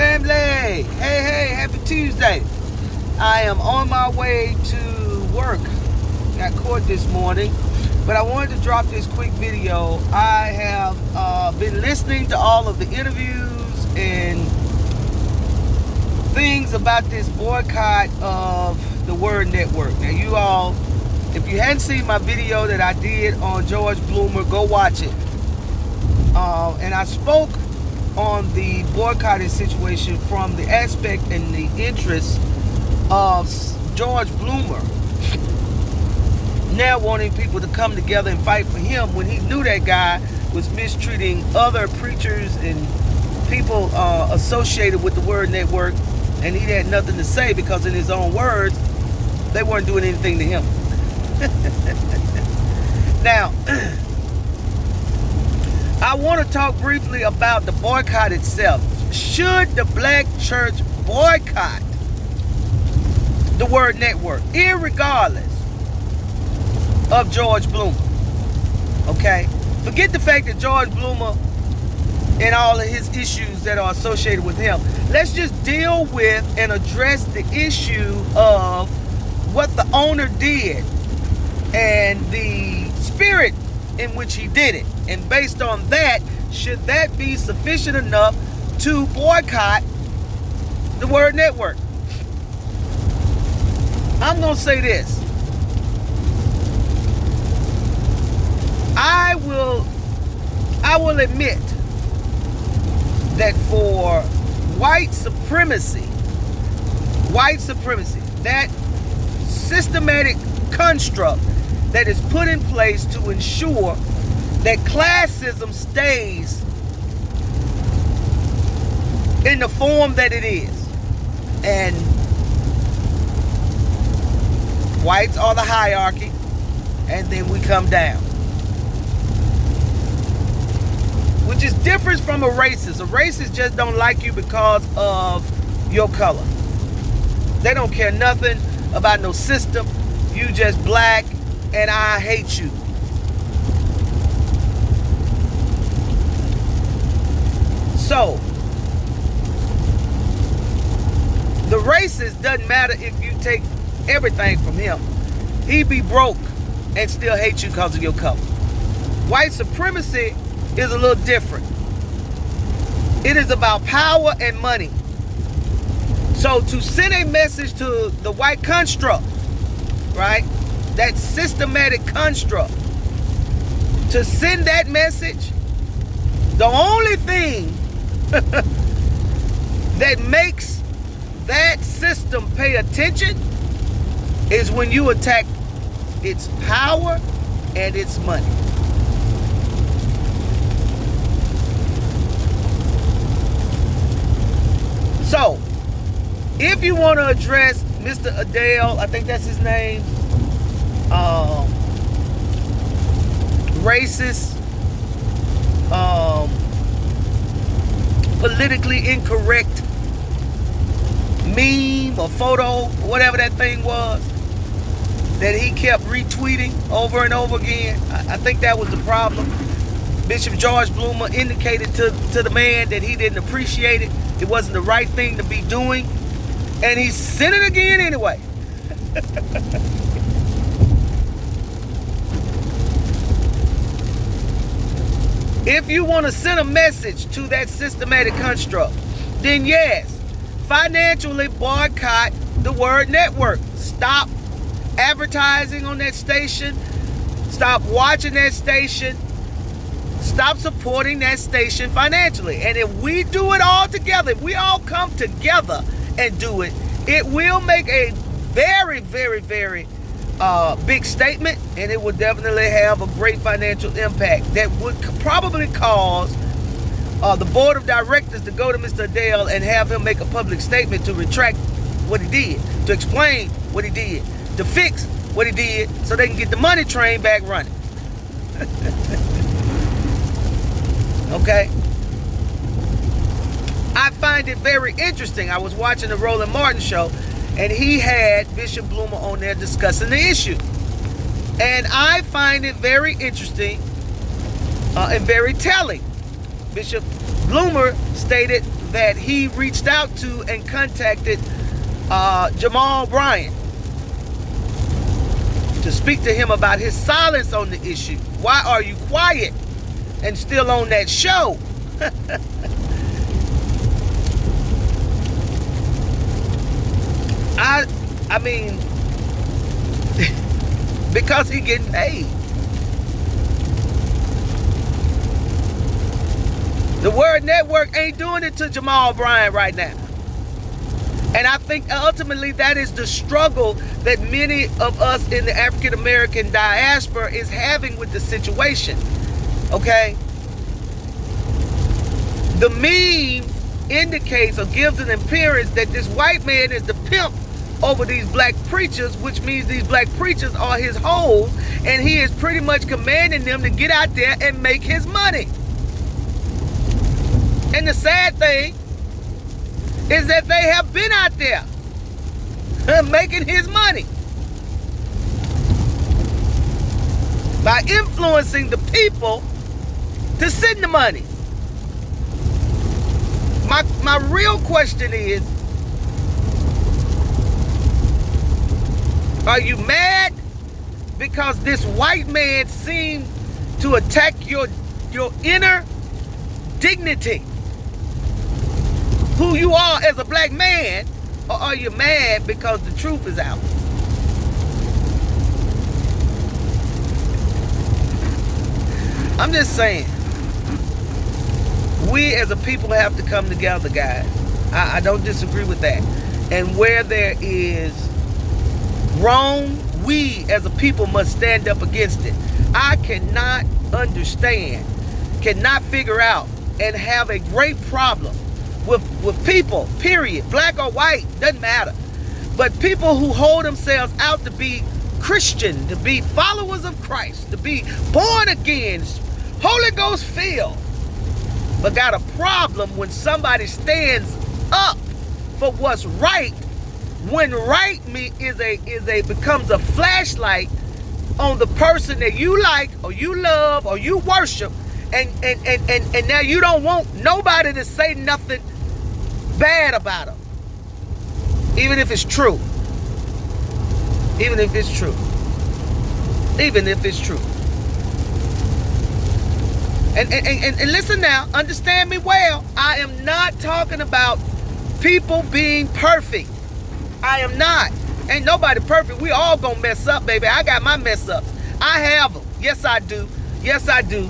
family? Hey, happy Tuesday. I am on my way to work. Got caught this morning, but I wanted to drop this quick video. I have been listening to all of the interviews and things about this boycott of the Word Network. Now, you all, if you hadn't seen my video that I did on George Bloomer, go watch it. And I spoke on the boycotting situation from the aspect and the interest of George Bloomer now wanting people to come together and fight for him when he knew that guy was mistreating other preachers and people associated with the Word Network, and he had nothing to say because, in his own words, they weren't doing anything to him. Now, I want to talk briefly about the boycott itself. Should the black church boycott the Word Network, irregardless of George Bloomer? Okay? Forget the fact that George Bloomer and all of his issues that are associated with him. Let's just deal with and address the issue of what the owner did and the spirit in which he did it. And based on that, should that be sufficient enough to boycott the Word Network? I'm going to say this. I will admit that for white supremacy, that systematic construct that is put in place to ensure that classism stays in the form that it is, and whites are the hierarchy, and then we come down, which is different from a racist. A racist just don't like you because of your color. They don't care nothing about no system. You just black and I hate you. So, the racist doesn't matter if you take everything from him. He be broke and still hate you because of your color. White supremacy is a little different. It is about power and money. So to send a message to the white construct, right? That systematic construct, to send that message, the only thing that makes that system pay attention is when you attack its power and its money. So, if you want to address Mr. Adele, I think that's his name, racist, politically incorrect meme or photo, whatever that thing was, that he kept retweeting over and over again, I think that was the problem. Bishop George Bloomer indicated to the man that he didn't appreciate it. It wasn't the right thing to be doing. And he sent it again anyway. If you want to send a message to that systematic construct, then yes, financially boycott the Word Network. Stop advertising on that station. Stop watching that station. Stop supporting that station financially. And if we do it all together, if we all come together and do it, it will make a very, very, very big statement, and it will definitely have a great financial impact that would probably cause the board of directors to go to Mr. Adele and have him make a public statement to retract what he did, to explain what he did, to fix what he did, so they can get the money train back running. Okay? I find it very interesting. I was watching the Roland Martin show, and he had Bishop Bloomer on there discussing the issue. And I find it very interesting and very telling. Bishop Bloomer stated that he reached out to and contacted Jamal Bryant to speak to him about his silence on the issue. Why are you quiet and still on that show? I mean, because he getting paid. The Word Network ain't doing it to Jamal Bryant right now. And I think ultimately that is the struggle that many of us in the African American diaspora is having with the situation. Okay? The meme indicates or gives an appearance that this white man is the pimp over these black preachers, which means these black preachers are his hoes, and he is pretty much commanding them to get out there and make his money. And the sad thing is that they have been out there making his money by influencing the people to send the money. My real question is, are you mad because this white man seemed to attack your inner dignity, who you are as a black man, or are you mad because the truth is out? I'm just saying, we as a people have to come together, guys. I don't disagree with that. And where there is wrong, we as a people must stand up against it. I cannot understand, cannot figure out, and have a great problem with people, period, black or white, doesn't matter, but people who hold themselves out to be Christian, to be followers of Christ, to be born again, Holy Ghost filled, but got a problem when somebody stands up for what's right, when right becomes a flashlight on the person that you like or you love or you worship, and now you don't want nobody to say nothing bad about them, even if it's true. Even if it's true. Even if it's true. And listen now, understand me well. I am not talking about people being perfect. I am not. Ain't nobody perfect. We all gonna mess up, baby. I got my mess ups. I have them. Yes, I do. Yes, I do.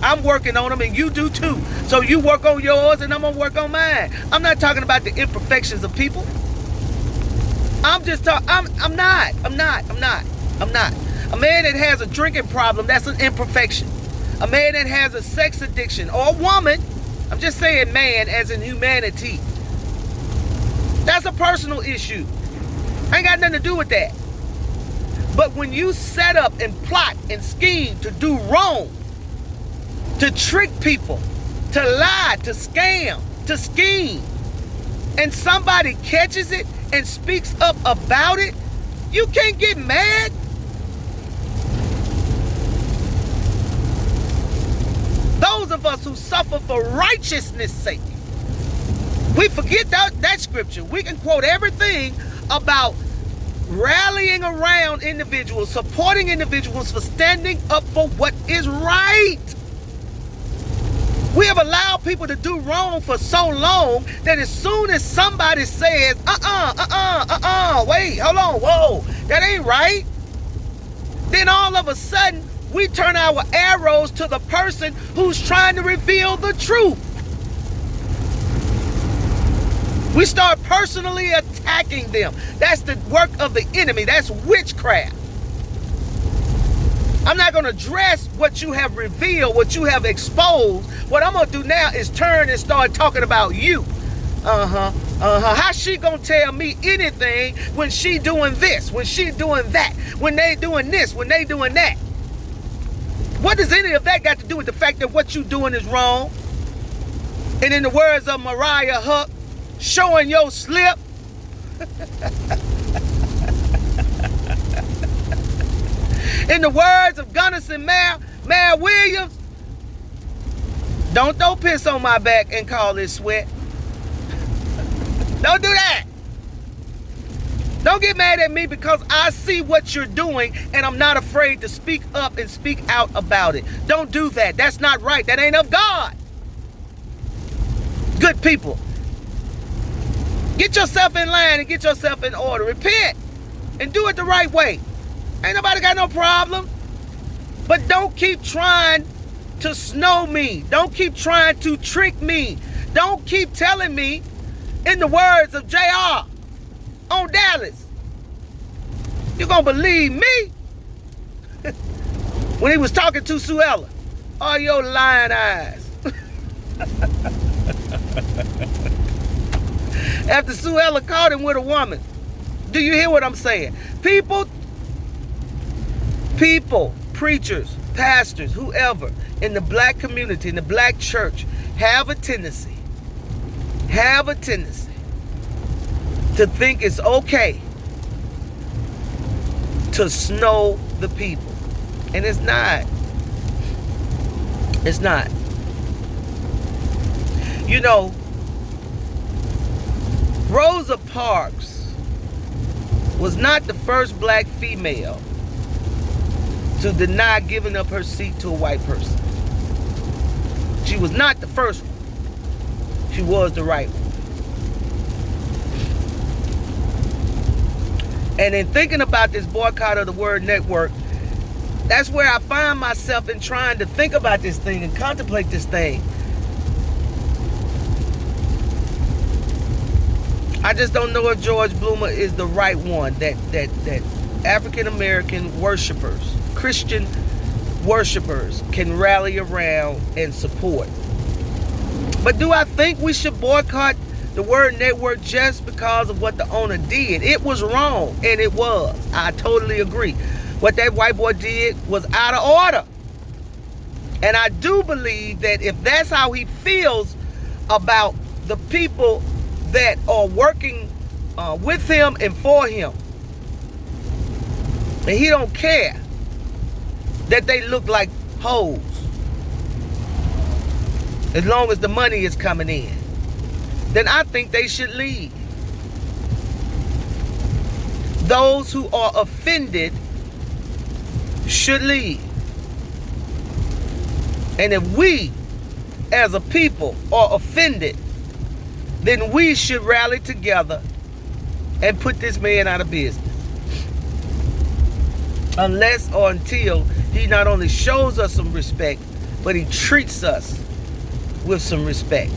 I'm working on them, and you do too. So you work on yours, and I'm gonna work on mine. I'm not talking about the imperfections of people. I'm just talking. I'm not. A man that has a drinking problem, that's an imperfection. A man that has a sex addiction, or a woman, I'm just saying man as in humanity, that's a personal issue. Ain't got nothing to do with that. But when you set up and plot and scheme to do wrong, to trick people, to lie, to scam, to scheme, and somebody catches it and speaks up about it, you can't get mad. Those of us who suffer for righteousness' sake, we forget that scripture. We can quote everything about rallying around individuals, supporting individuals for standing up for what is right. We have allowed people to do wrong for so long that as soon as somebody says, wait, hold on, whoa, that ain't right, then all of a sudden we turn our arrows to the person who's trying to reveal the truth. We start personally attacking them. That's the work of the enemy. That's witchcraft. I'm not going to address what you have revealed, what you have exposed. What I'm going to do now is turn and start talking about you. How's she going to tell me anything when she doing this, when she doing that, when they doing this, when they doing that? What does any of that got to do with the fact that what you doing is wrong? And in the words of Mariah Huck, showing your slip. In the words of Gunnison Mayor Williams, don't throw piss on my back and call it sweat. Don't do that. Don't get mad at me because I see what you're doing and I'm not afraid to speak up and speak out about it. Don't do that. That's not right. That ain't of God. Good people, get yourself in line and get yourself in order. Repent and do it the right way. Ain't nobody got no problem. But don't keep trying to snow me. Don't keep trying to trick me. Don't keep telling me, in the words of JR on Dallas, you're going to believe me? When he was talking to Suella. Oh, your lying eyes. After Suella caught him with a woman. Do you hear what I'm saying? People, preachers, pastors, whoever in the black community, in the black church, have a tendency to think it's okay to snow the people. And it's not. It's not. You know, Rosa Parks was not the first black female to deny giving up her seat to a white person. She was not the first one. She was the right one. And in thinking about this boycott of the Word Network, that's where I find myself in trying to think about this thing and contemplate this thing. I just don't know if George Bloomer is the right one that African American worshipers, Christian worshipers can rally around and support. But do I think we should boycott the Word Network just because of what the owner did? It was wrong, and it was. I totally agree. What that white boy did was out of order. And I do believe that if that's how he feels about the people that are working with him and for him, and he don't care that they look like hoes, as long as the money is coming in, then I think they should leave. Those who are offended should leave. And if we as a people are offended, then we should rally together and put this man out of business. Unless or until he not only shows us some respect, but he treats us with some respect.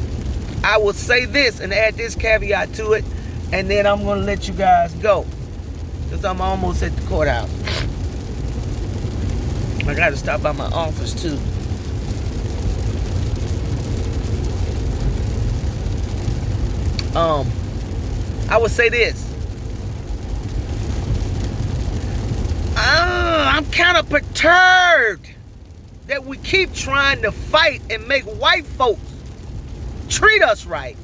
I will say this and add this caveat to it, and then I'm going to let you guys go, because I'm almost at the courthouse. I got to stop by my office too. I would say this. I'm kind of perturbed that we keep trying to fight and make white folks treat us right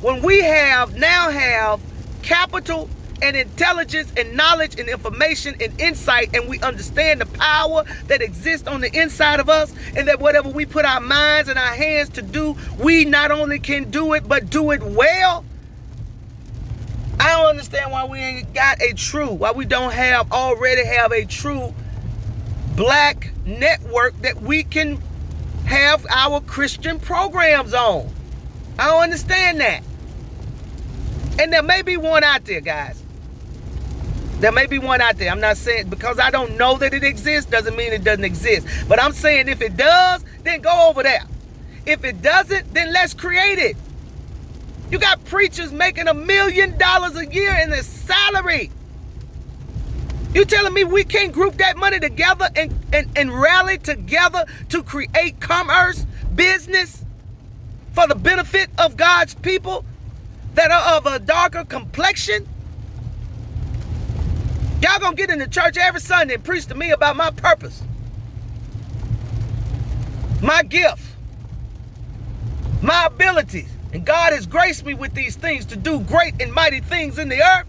when we now have capital and intelligence and knowledge and information and insight, and we understand the power that exists on the inside of us, and that whatever we put our minds and our hands to do, we not only can do it, but do it well. I don't understand why we ain't got why we don't already have a true black network that we can have our Christian programs on. I don't understand that. And there may be one out there, guys. There may be one out there. I'm not saying, because I don't know that it exists doesn't mean it doesn't exist. But I'm saying if it does, then go over there. If it doesn't, then let's create it. You got preachers making $1 million a year in their salary. You telling me we can't group that money together and rally together to create commerce, business, for the benefit of God's people that are of a darker complexion? Y'all gonna get into church every Sunday and preach to me about my purpose, my gift, my abilities. And God has graced me with these things to do great and mighty things in the earth.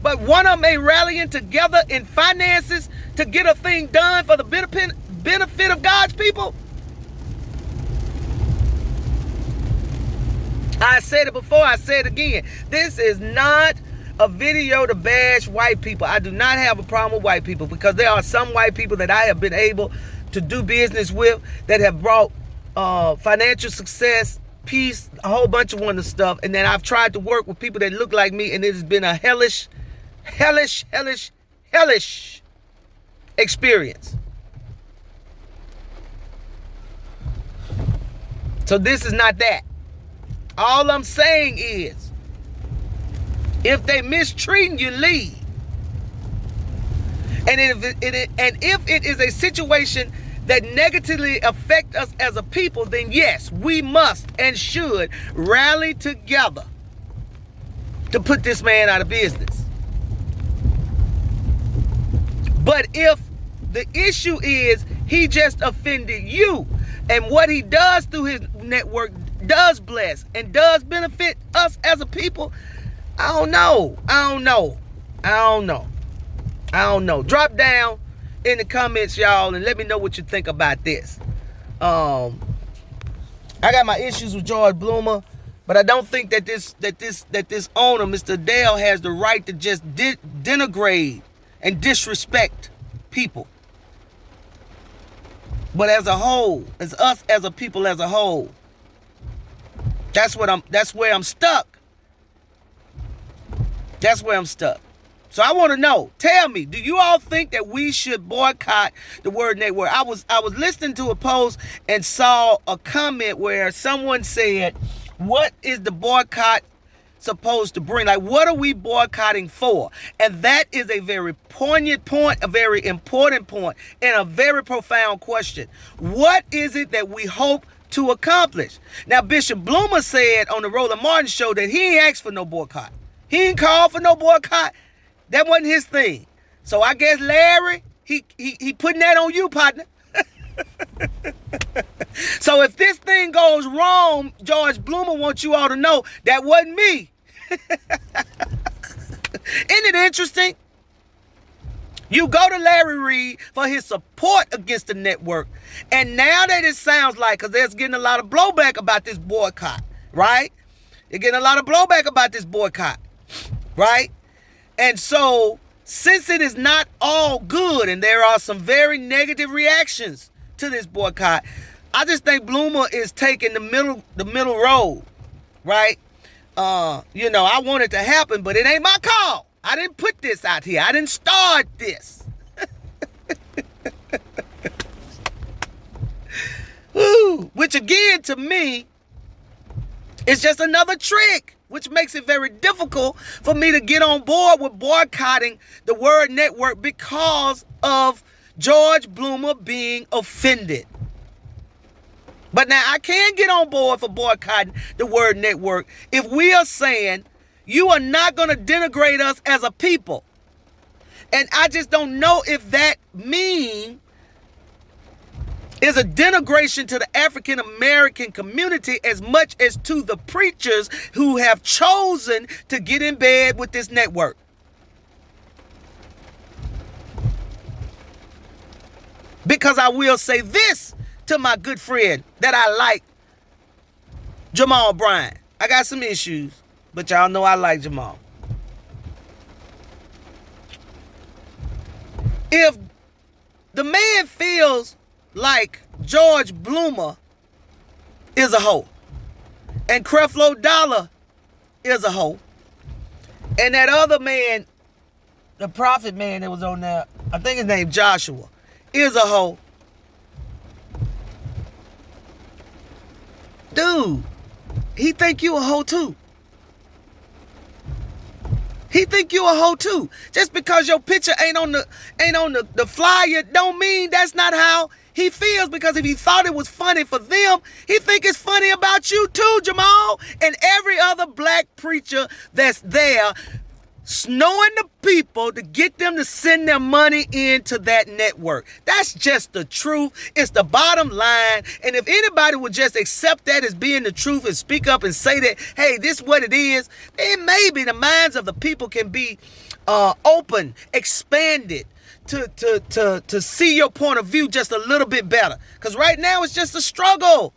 But one of them ain't rallying together in finances to get a thing done for the benefit of God's people. I said it before, I said it again. This is not a video to bash white people. I do not have a problem with white people, because there are some white people that I have been able to do business with that have brought financial success, peace, a whole bunch of wonderful stuff. And then I've tried to work with people that look like me, and it has been a hellish experience. So this is not that. All I'm saying is, if they mistreating you, leave. And if it is a situation that negatively affect us as a people, then yes, we must and should rally together to put this man out of business. But if the issue is he just offended you, and what he does through his network does bless and does benefit us as a people, I don't know. Drop down in the comments, y'all, and let me know what you think about this. I got my issues with George Bloomer, but I don't think that this owner, Mr. Dale, has the right to just denigrate and disrespect people. But as a whole, as us as a people as a whole, that's where I'm stuck. That's where I'm stuck. So I want to know, tell me, do you all think that we should boycott the Word Network? I was listening to a post and saw a comment where someone said, what is the boycott supposed to bring? Like, what are we boycotting for? And that is a very poignant point, a very important point, and a very profound question. What is it that we hope to accomplish? Now, Bishop Bloomer said on the Roland Martin show that he ain't asked for no boycott. He ain't called for no boycott. That wasn't his thing. So I guess Larry, he putting that on you, partner. So if this thing goes wrong, George Bloomer wants you all to know that wasn't me. Isn't it interesting? You go to Larry Reid for his support against the network, and now that it sounds like, because there's getting a lot of blowback about this boycott, right? You're getting a lot of blowback about this boycott, right? And so, since it is not all good, and there are some very negative reactions to this boycott, I just think Bloomer is taking the middle road, right? I want it to happen, but it ain't my call. I didn't put this out here. I didn't start this. Which again, to me, is just another trick, which makes it very difficult for me to get on board with boycotting the Word Network because of George Bloomer being offended. But now I can get on board for boycotting the Word Network if we are saying you are not going to denigrate us as a people. And I just don't know if that mean is a denigration to the African American community as much as to the preachers who have chosen to get in bed with this network. Because I will say this to my good friend that I like, Jamal Bryant. I got some issues, but y'all know I like Jamal. If the man feels like George Bloomer is a hoe, and Creflo Dollar is a hoe, and that other man, the prophet man that was on there, I think his name Joshua, is a hoe, dude, he think you a hoe too. He think you a hoe too. Just because your picture ain't on the flyer don't mean that's not how he feels. Because if he thought it was funny for them, he think it's funny about you too, Jamal. And every other black preacher that's there snowing the people to get them to send their money into that network. That's just the truth. It's the bottom line. And if anybody would just accept that as being the truth and speak up and say that, hey, this is what it is, then maybe the minds of the people can be open, expanded to see your point of view just a little bit better. Because right now it's just a struggle.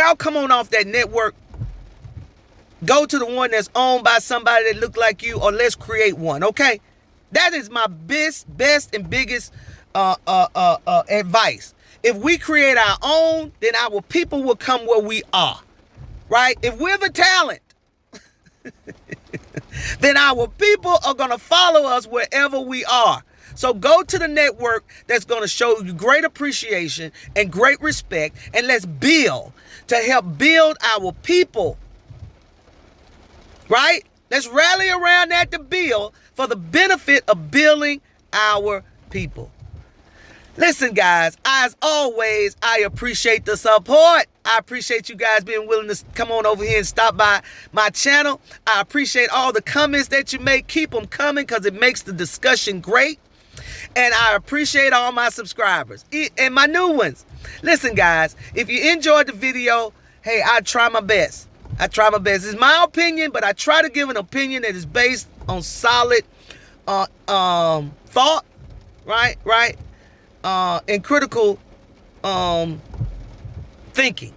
y'all come on off that network, go to the one that's owned by somebody that look like you, or let's create one, okay? That is my best and biggest advice. If we create our own, then our people will come where we are, right? If we're the talent, then our people are going to follow us wherever we are. So go to the network that's going to show you great appreciation and great respect, and let's build to help build our people, right? Let's rally around that to build for the benefit of building our people. Listen, guys, as always, I appreciate the support. I appreciate you guys being willing to come on over here and stop by my channel. I appreciate all the comments that you make. Keep them coming because it makes the discussion great. And I appreciate all my subscribers and my new ones. Listen, guys, if you enjoyed the video, hey, I try my best. I try my best. It's my opinion, but I try to give an opinion that is based on solid thought, right? And critical thinking,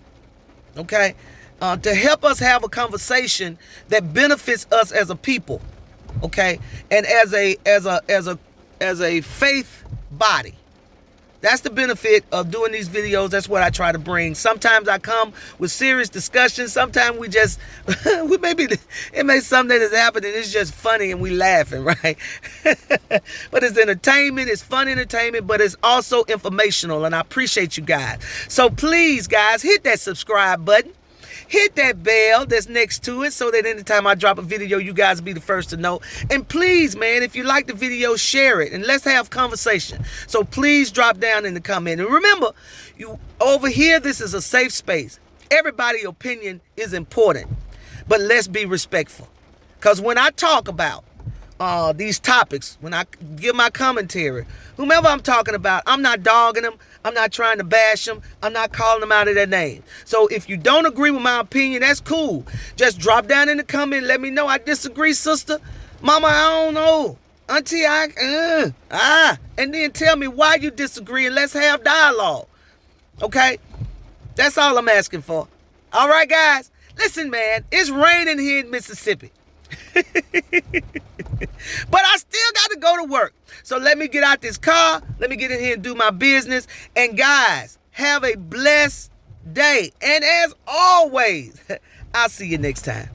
okay? To help us have a conversation that benefits us as a people, okay? And as a faith body. That's the benefit of doing these videos. That's what I try to bring. Sometimes I come with serious discussions. Sometimes we just, it may something that has happened and it's just funny and we laughing, right? But it's entertainment, it's fun entertainment, but it's also informational, and I appreciate you guys. So please, guys, hit that subscribe button. Hit that bell that's next to it so that anytime I drop a video, you guys will be the first to know. And please, man, if you like the video, share it and let's have conversation. So please drop down in the comment. And remember, you over here, this is a safe space. Everybody's opinion is important, but let's be respectful. Because when I talk about these topics, when I give my commentary, whomever I'm talking about, I'm not dogging them. I'm not trying to bash them. I'm not calling them out of their name. So if you don't agree with my opinion, that's cool. Just drop down in the comment. Let me know I disagree, sister. Mama, I don't know. Auntie, and then tell me why you disagree and let's have dialogue. Okay? That's all I'm asking for. All right, guys. Listen, man, it's raining here in Mississippi. But I still got to go to work. So let me get out this car. Let me get in here and do my business. And guys, have a blessed day. And as always, I'll see you next time.